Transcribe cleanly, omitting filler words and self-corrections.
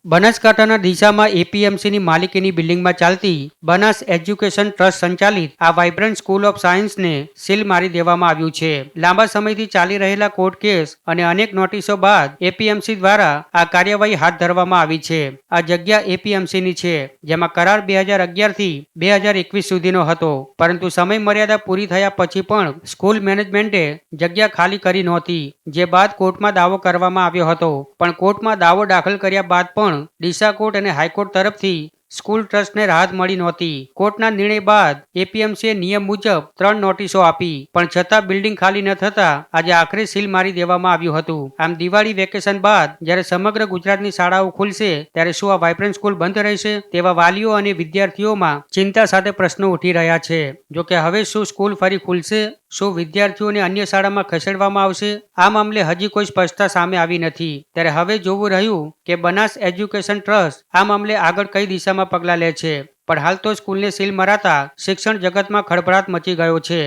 બનાસકાંઠાના ડીસામાં એપીએમસીની માલિકીની બિલ્ડિંગમાં ચાલતી બનાસ એજ્યુકેશન ટ્રસ્ટ સંચાલિત આ વાઇબ્રન્ટ સ્કૂલ ઓફ સાયન્સને સીલ મારી દેવામાં આવ્યું છે. લાંબા સમયથી ચાલી રહેલા કોર્ટ કેસ અને અનેક નોટિસો બાદ એપીએમસી દ્વારા આ કાર્યવાહી હાથ ધરવામાં આવી છે. આ જગ્યા એપીએમસીની છે, જેમાં કરાર 2011 થી 2021 સુધીનો હતો, પરંતુ સમય મર્યાદા પૂરી થયા પછી પણ સ્કૂલ મેનેજમેન્ટે જગ્યા ખાલી કરી નહોતી, જે બાદ કોર્ટમાં દાવો કરવામાં આવ્યો હતો. પણ કોર્ટમાં દાવો દાખલ કર્યા બાદ પણ ડીસા કોર્ટ અને હાઈકોર્ટ તરફથી સ્કૂલ ટ્રસ્ટને રાહત મળી નહોતી. કોર્ટના નિર્ણય બાદ એપીએમસીએ નિયમ મુજબ 3 નોટિસો આપી, પણ છતાં બિલ્ડિંગ ખાલી ન થતા આજે આખરે સીલ મારી દેવામાં આવ્યું હતું. આમ દિવાળી વેકેશન બાદ જ્યારે સમગ્ર ગુજરાતની શાળાઓ ખુલશે ત્યારે શું આ વાઇબ્રન્ટ સ્કૂલ બંધ રહેશે? તેવા વાલીઓ અને વિદ્યાર્થીઓમાં ચિંતા સાથે પ્રશ્નો ઉઠી રહ્યા છે. જોકે હવે શું સ્કૂલ ફરી ખુલશે? શું વિદ્યાર્થીઓને અન્ય શાળામાં ખસેડવામાં આવશે? આ મામલે હજી કોઈ સ્પષ્ટતા સામે આવી નથી. ત્યારે હવે જોવું રહ્યું કે બનાસ એજ્યુકેશન ટ્રસ્ટ આ મામલે આગળ કઈ દિશામાં પગલાં લે છે. પણ હાલ તો સ્કૂલને સીલ મરાતા શિક્ષણ જગતમાં ખળભળાટ મચી ગયો છે.